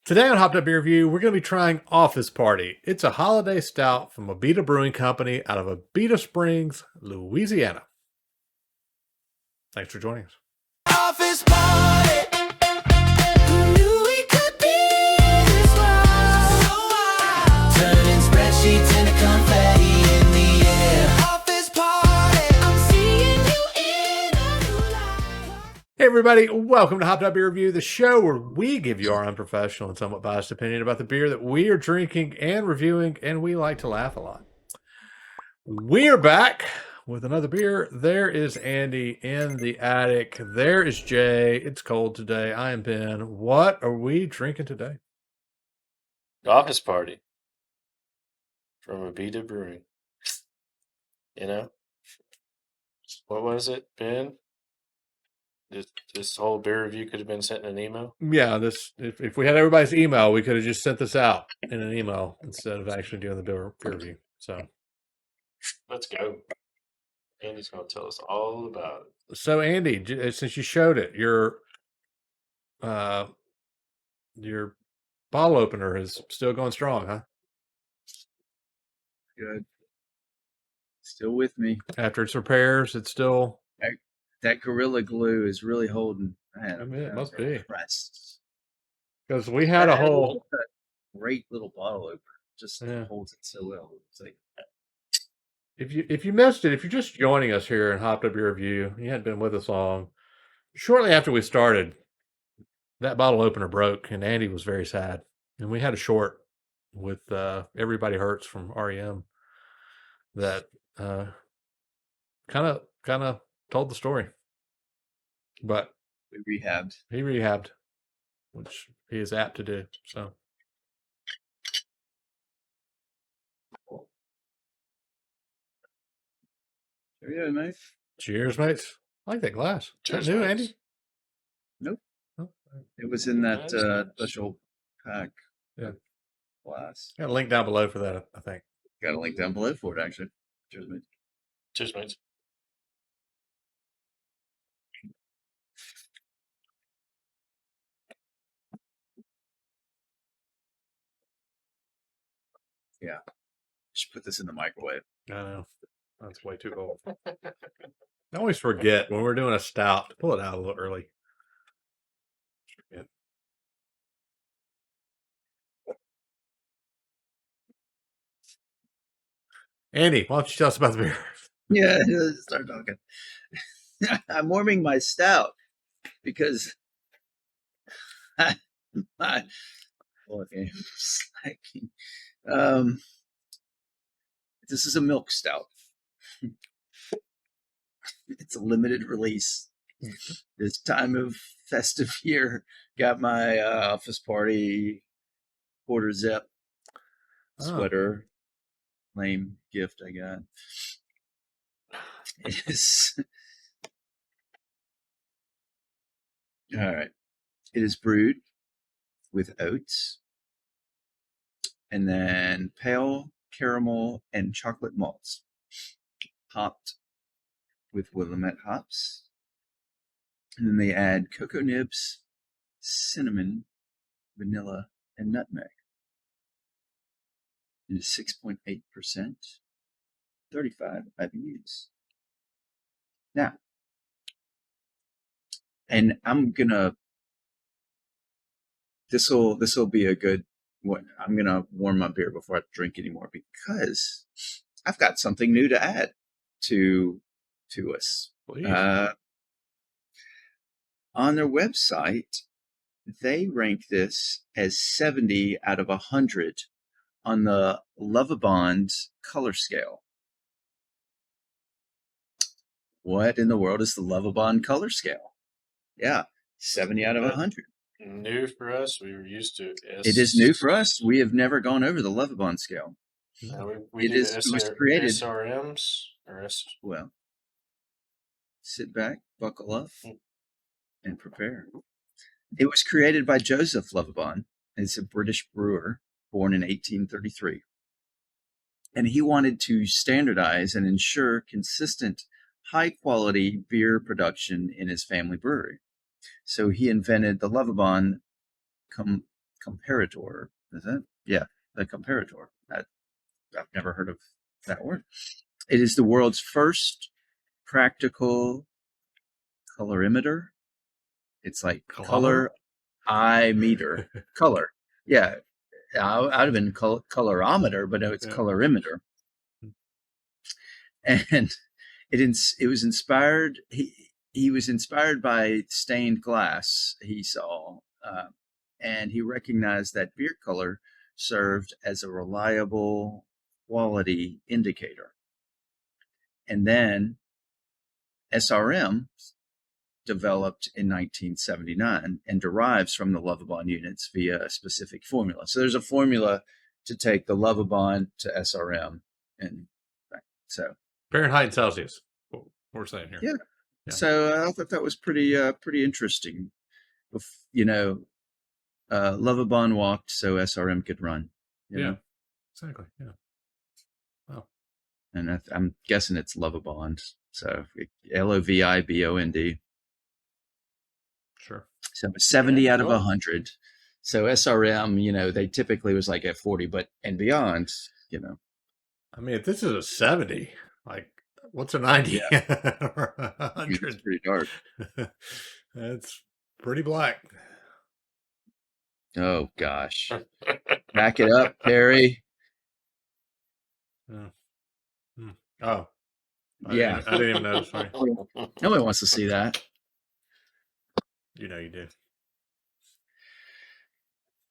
Today on Hopped Up Beer Review, we're going to be trying Office Party. It's a holiday stout from Abita Brewing Company out of Abita Springs, Louisiana. Thanks for joining us. Office Party. Who knew we could be this wild? Turning spreadsheets into confetti in the air. Office Party. I'm seeing you in a new light. Hey everybody, welcome to Hopped Up Beer Review, the show where we give you our unprofessional and somewhat biased opinion about the beer that we are drinking and reviewing, and we like to laugh a lot. We are back with another beer. There is Andy in the attic. There is Jay. It's cold today. I am Ben. What are we drinking today? Office Party from Abita Brewing. You know, what was it, Ben? This whole beer review could have been sent in an email. Yeah, if we had everybody's email, we could have just sent this out in an email instead of actually doing the beer review. So Let's go. Andy's going to tell us all about it. So Andy, since you showed it, your bottle opener is still going strong, huh? Good. Still with me. After its repairs, it's still. That Gorilla Glue is really holding. I mean, it must be. Impressed. Because we had a whole great little bottle opener. Just holds it so well. It's like, if you missed it, if you're just joining us here and Hopped Up Your Review, you hadn't been with us long. Shortly after we started, that bottle opener broke, and Andy was very sad. And we had a short with Everybody Hurts from REM that kind of told the story. But we rehabbed. He rehabbed, which he is apt to do. So. Yeah, mate. Cheers, mates. I like that glass. Cheers, Is that new, mates. Andy? Nope. Oh, It was in that That's nice. special pack. Yeah. Glass. Got a link down below for that, I think. Got a link down below for it, actually. Cheers, mate. Cheers, mates. Yeah. Just put this in the microwave. I know. That's way too cold. I always forget when we're doing a stout to pull it out a little early. Forget. Andy, why don't you tell us about the beer? Yeah, start talking. I'm warming my stout because okay, slacking. This is a milk stout. It's a limited release. This time of festive year, got my Office Party quarter zip sweater. Lame gift I got. All right. It is brewed with oats and then pale caramel and chocolate malts, hopped with Willamette hops. And then they add cocoa nibs, cinnamon, vanilla, and nutmeg. It is 6.8%, 35 IBUs. Now, and I'm gonna. This will be a good one. I'm gonna warm my beer before I drink anymore because I've got something new to add to us. Please. On their website, they rank this as 70 out of 100 on the Lovabond color scale. What in the world is the Lovabond color scale? Yeah, 70 out of 100. New for us. We were used to It is new for us. We have never gone over the Lovabond scale. We It was created. SRMs or S. Well, sit back, buckle up, and prepare. It was created by Joseph Lovabond. He's a British brewer born in 1833. And he wanted to standardize and ensure consistent, high-quality beer production in his family brewery. So he invented the Lovabond comparator. Is it? Yeah, the comparator. I've never heard of that word. It is the world's first practical colorimeter. It's like Kilometer? color eye meter. Color. Yeah. I'd have been colorometer, but no, it's Yeah. colorimeter. And it was inspired. He was inspired by stained glass he saw, and he recognized that beer color served as a reliable quality indicator. And then SRM developed in 1979 and derives from the Lovibond units via a specific formula. So there's a formula to take the Lovibond to SRM, and so Fahrenheit and Celsius. What we're saying here. yeah. Yeah. So I thought that was pretty interesting. Lovibond walked so SRM could run. you Yeah. know? Exactly. Yeah. Wow. And I'm guessing it's Lovibond. So Lovibond. Sure. So 70 Yeah, out of cool. 100. So SRM, they typically was like at 40, but and beyond, I mean, if this is a 70, like, what's a 90 or a it's 100? pretty dark. That's pretty black. Oh gosh. Back it up, Terry. Oh. Yeah. I didn't even notice. Sorry. Nobody wants to see that. You know you do.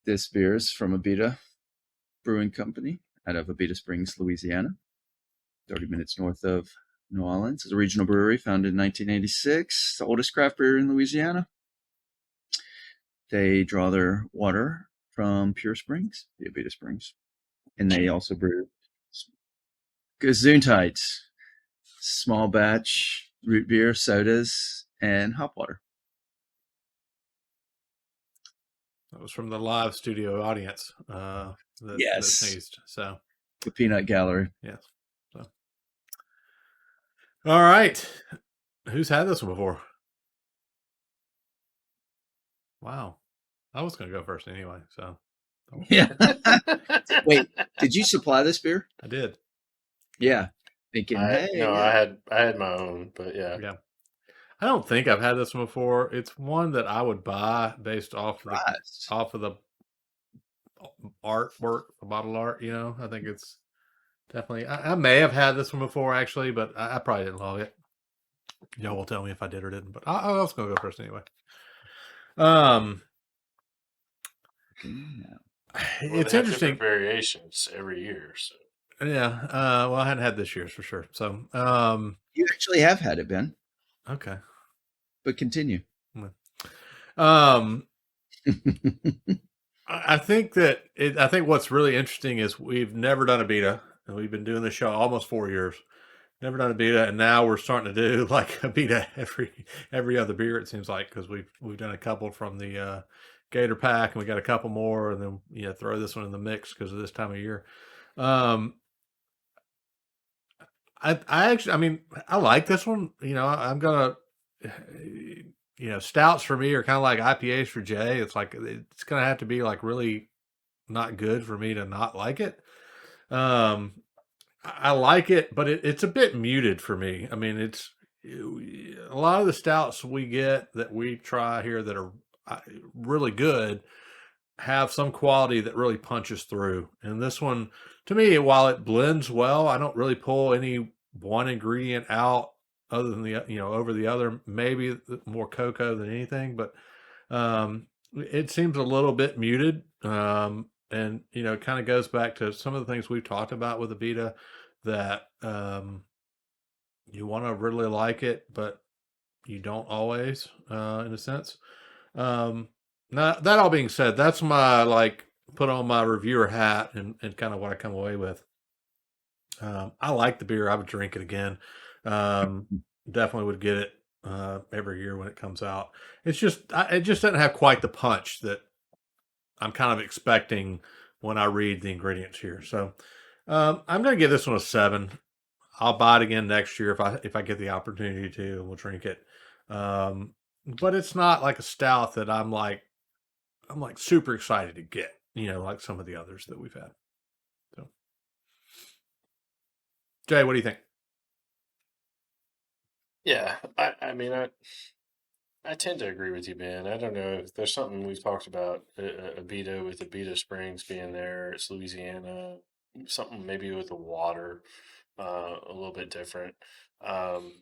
This beer is from Abita Brewing Company out of Abita Springs, Louisiana, 30 minutes north of New Orleans. It's a regional brewery founded in 1986, the oldest craft brewery in Louisiana. They draw their water from pure springs, the Abita Springs, and they also brew Gesundheit, small batch root beer, sodas, and hop water. That was from the live studio audience. Yes. That sneezed. So, The Peanut Gallery. yes. So. All right. Who's had this one before? Wow. I was going to go first anyway. So, Yeah. Wait, did you supply this beer? I did. Yeah. Thinking, hey. I had my own, but yeah. Yeah. I don't think I've had this one before. It's one that I would buy based off of the artwork, the bottle art. I think it's definitely. I may have had this one before actually, but I probably didn't love it. Y'all will tell me if I did or didn't. But I was going to go first anyway. It's interesting. Variations every year. So. Yeah. Well, I hadn't had this year's for sure. So. You actually have had it, Ben. Okay. But continue. I think that I think what's really interesting is we've never done a beta, and we've been doing this show almost 4 years. Never done a beta, and now we're starting to do like a beta every other beer. It seems like because we've done a couple from the Gator Pack, and we got a couple more, and then throw this one in the mix because of this time of year. I like this one. I'm gonna. Stouts for me are kind of like IPAs for Jay. It's like it's gonna have to be like really not good for me to not like it. I like it, but it's a bit muted for me. I mean, it's a lot of the stouts we get that we try here that are really good have some quality that really punches through. And this one, to me, while it blends well, I don't really pull any one ingredient out other than the over the other. Maybe more cocoa than anything, but it seems a little bit muted. And it kind of goes back to some of the things we've talked about with Abita, that you want to really like it, but you don't always, in a sense. Now that all being said, that's my put on my reviewer hat and kind of what I come away with. I like the beer. I would drink it again. Definitely would get it every year when it comes out. It just doesn't have quite the punch that I'm kind of expecting when I read the ingredients here. So I'm going to give this one a 7. I'll buy it again next year if I get the opportunity to, and we'll drink it. But it's not like a stout that I'm like, I'm like super excited to get, like some of the others that we've had. So, Jay, what do you think? Yeah, I mean, I tend to agree with you, Ben. I don't know if there's something we've talked about Abita with Abita Springs being there. It's Louisiana, something maybe with the water, a little bit different. Um,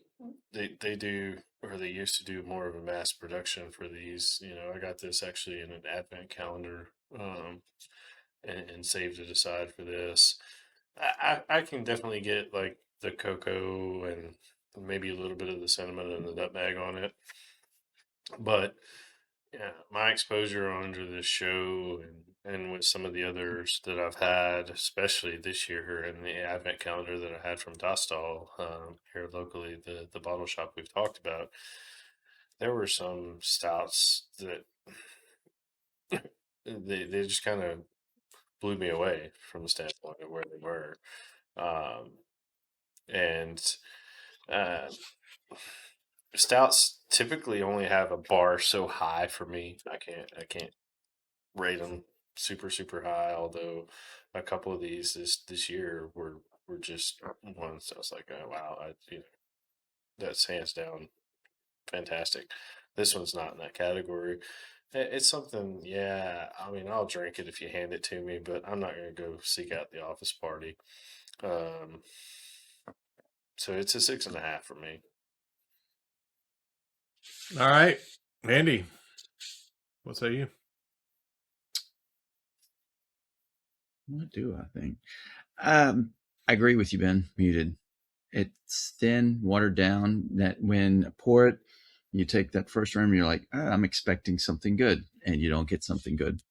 they do, or they used to do more of a mass production for these. I got this actually in an advent calendar, and saved it aside for this. I can definitely get like the cocoa and maybe a little bit of the cinnamon and the nutmeg on it. But yeah, my exposure under this show and with some of the others that I've had, especially this year in the advent calendar that I had from Dostal here locally, the bottle shop we've talked about, there were some stouts that they just kind of blew me away from the standpoint of where they were. Um, and uh, Stouts typically only have a bar so high for me. I can't rate them super high. Although a couple of these this year were just ones I was like, oh wow, that's hands down fantastic. This one's not in that category. It's something, yeah. I mean, I'll drink it if you hand it to me, but I'm not going to go seek out the office party. So it's a 6.5 for me. All right, Andy, what say you? What do I think? I agree with you, Ben. Muted. It's thin, watered down. That when I pour it, you take that first rim, you're like, I'm expecting something good, and you don't get something good.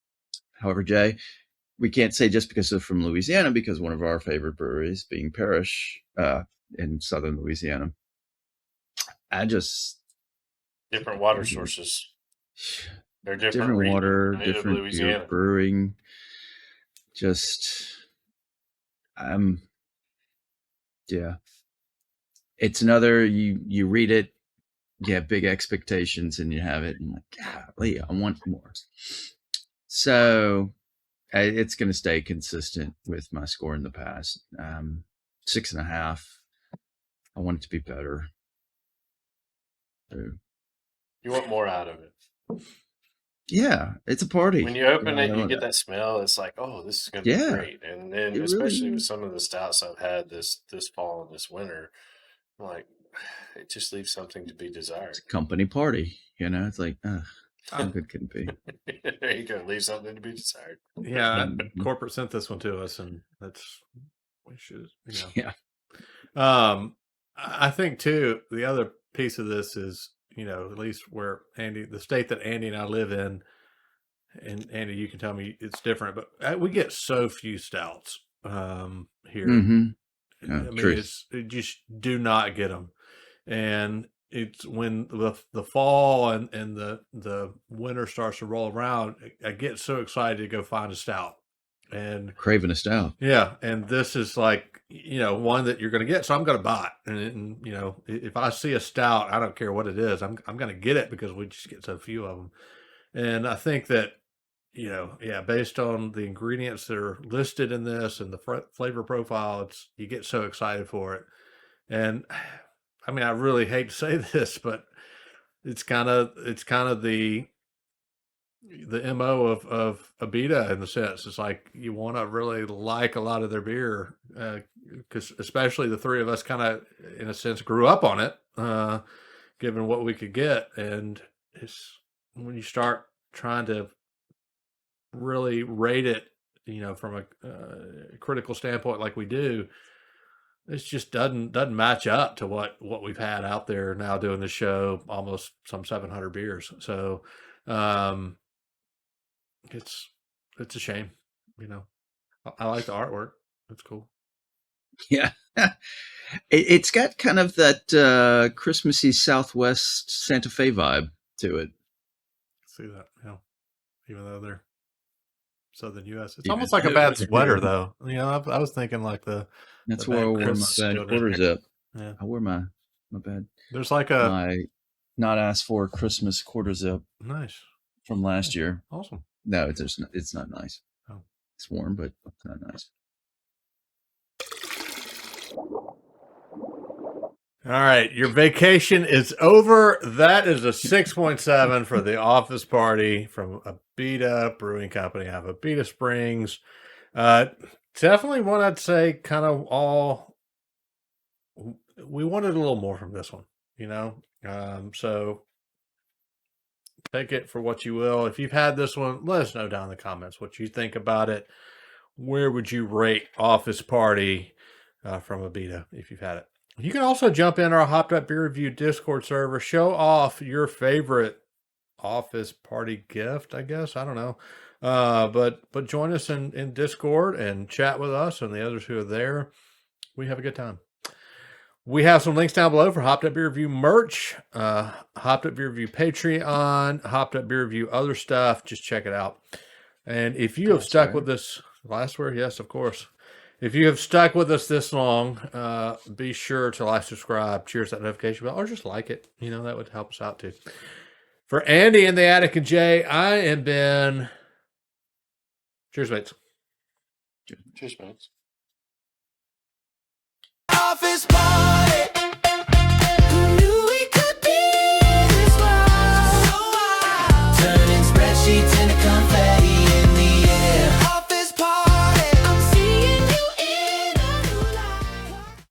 However, Jay, we can't say just because they're from Louisiana, because one of our favorite breweries, being Parrish, in southern Louisiana, Different water sources. They're different water, native different beer Louisiana. brewing. Yeah. It's another, you read it, you have big expectations, and you have it, and like, golly, I want more. So it's going to stay consistent with my score in the past. 6.5. I want it to be better. So, You want more out of it. yeah, it's a party. When you open it, you get that smell. It's like, oh, this is going to be great. And then, especially really with some of the stouts I've had this fall and this winter, I'm like, it just leaves something to be desired. It's a company party. It's like, how good can it be? There you go. Leave something to be desired. Yeah, corporate sent this one to us, and we should, Yeah. I think too, the other piece of this is, at least where the state that Andy and I live in, and Andy, you can tell me it's different, but we get so few stouts here. Mm-hmm. I mean, you just do not get them. And it's when the fall and the winter starts to roll around, I get so excited to go find a stout. And craving a stout. Yeah. And this is like, one that you're going to get. So I'm going to buy it. And, if I see a stout, I don't care what it is. I'm going to get it because we just get so few of them. And I think that, based on the ingredients that are listed in this and the flavor profile, you get so excited for it. And I mean, I really hate to say this, but it's kind of the MO of Abita, in the sense it's like you want to really like a lot of their beer, because especially the three of us kind of, in a sense, grew up on it, given what we could get. And it's when you start trying to really rate it, from a critical standpoint, like we do, it just doesn't match up to what we've had out there now doing the show, almost some 700 beers. So it's a shame. I like the artwork. It's cool. Yeah. It's got kind of that Christmassy Southwest Santa Fe vibe to it. See that? Yeah. Even though they're Southern U.S., it's almost like a bad sweater, though. I was thinking like that's where I wore my bad quarter zip. Yeah, I wore my bad. There's like my not asked for Christmas quarter zip. Nice from last year. Awesome. No, it's not nice. Oh. It's warm, but it's not nice. All right, your vacation is over. That is a 6.7 for the office party from Abita Brewing Company out of Abita Springs. Definitely one I'd say kind of all. We wanted a little more from this one, you know. So take it for what you will. If you've had this one, let us know down in the comments what you think about it. Where would you rate Office Party from Abita if you've had it? You can also jump in our Hopped Up Beer Review Discord server. Show off your favorite office party gift, I guess. I don't know. But join us in Discord and chat with us and the others who are there. We have a good time. We have some links down below for Hopped Up Beer Review merch, Hopped Up Beer Review Patreon, Hopped Up Beer Review other stuff. Just check it out. And if you have stuck with this, glassware, yes, of course. If you have stuck with us this long, be sure to like, subscribe, cheers that notification bell, or just like it. You know, that would help us out too. For Andy and the Attic and Jay, I am Ben. Cheers, mates. Cheers, mates.